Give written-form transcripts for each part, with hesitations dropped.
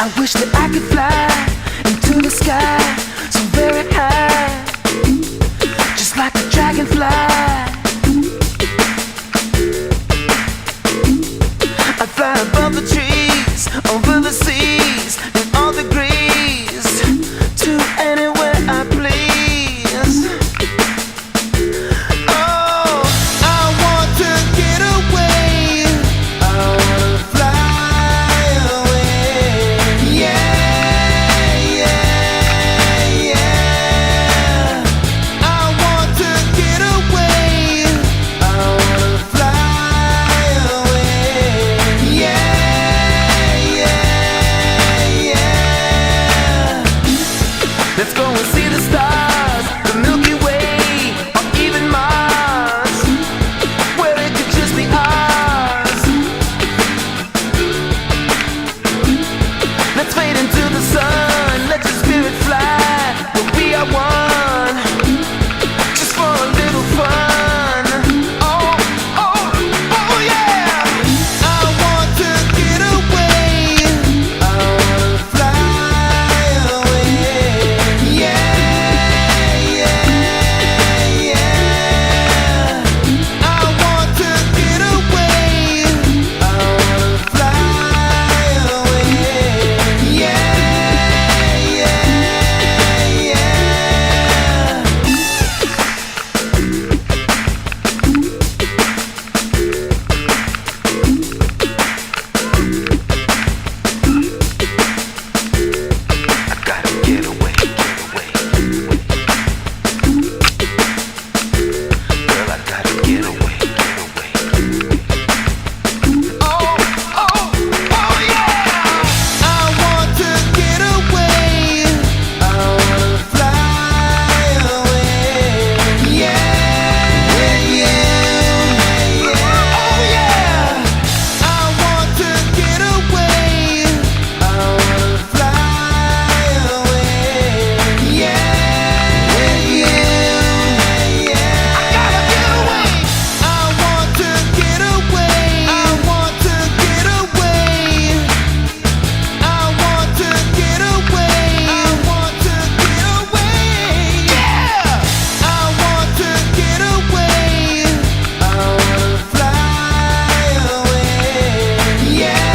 I wish that I could fly into the sky so very high, just like a dragonfly. I'd fly above the trees, over the seas, in all degrees, to anywhere I please. Oh, I want to get away, I want to fly away. Yeah, yeah, yeah. I want to get away, I want to fly away. Yeah, yeah, yeah. Let's go and see the stars, the Milky Way, or even Mars, where it could just be ours. Let's fade into the sun, let your spirit fly, but we are one, just for a little fun. Oh, oh, oh yeah. I want to get away, I want to fly away. Yeah, yeah, yeah. I want to get away, I want to fly away. Yeah, yeah, yeah. I gotta get away, get away. Girl, I gotta get away, get away. Oh, oh, oh yeah. I want to get away, I wanna fly away. Yeah, yeah, yeah. Oh yeah. I want to get away, I wanna fly away. Yeah, yeah, yeah. I gotta get away. I want to get away, I want to get away. I want to get away, I want to get away. Yeah. I want to get away, I wanna fly away. Yeah,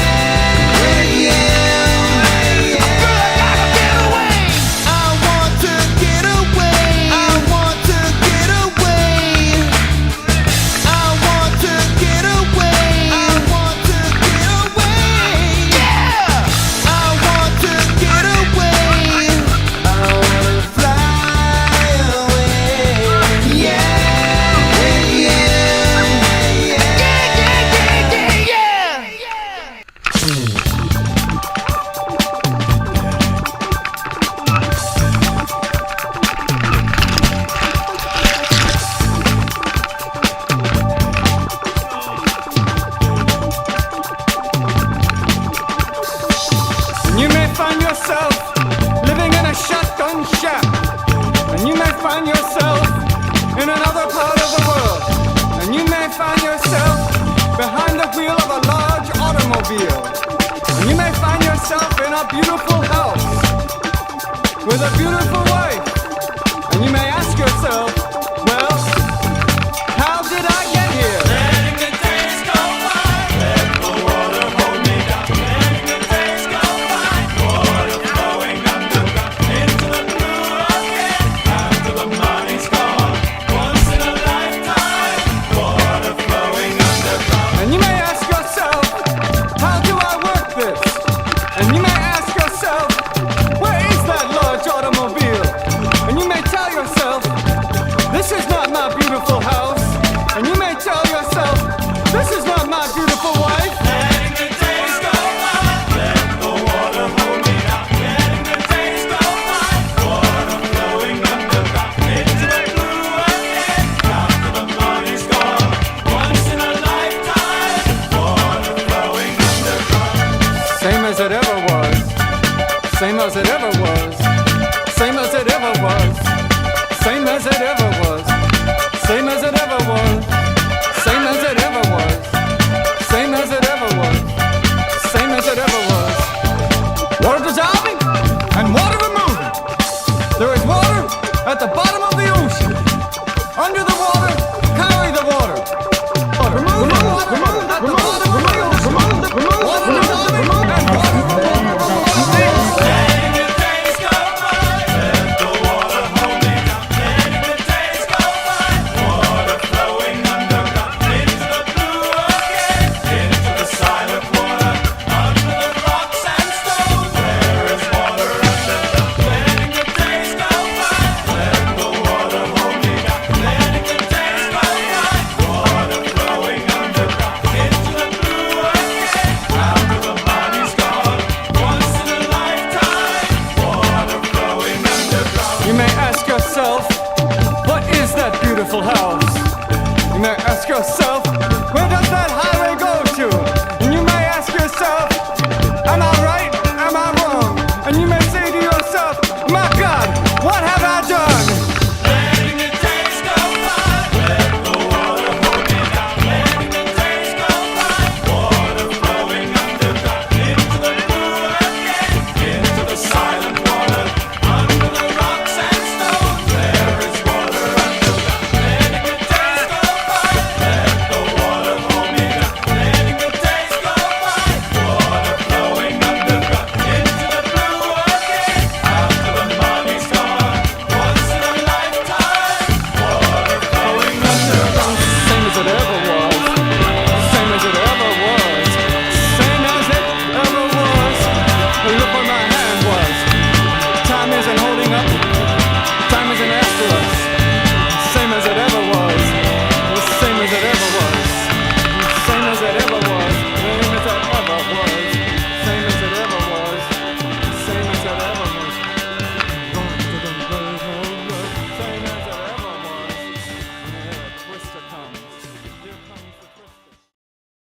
yeah, yeah. Girl, I gotta get away. I want to get away, I want to get away. I want to get away, I want to get away. Yeah. I want to get away, I wanna fly away. Yeah, yeah, yeah, yeah, yeah, yeah. You may find yourself living in a shotgun shack, and you may find yourself in another part of the world, and you may find yourself behind the wheel of a large automobile, and you may find yourself in a beautiful house with a beautiful wife, and you may ask yourself, well, how did I get here? Letting the days go by, let the water hold me down. Letting the days go by, water flowing underground into the blue again. After the money's gone, once in a lifetime, water flowing underground. And you may ask yourself, how do I work this? And you may ask yourself, where is that large automobile? And you may tell yourself, this is not my beautiful house. And you may tell yourself, this is not my beautiful wife. Letting the days go by, let the water hold me down. Letting the days go by, water flowing underground into the blue again. After the money's gone, once in a lifetime, water flowing underground. Same as it ever was. Same as it ever was.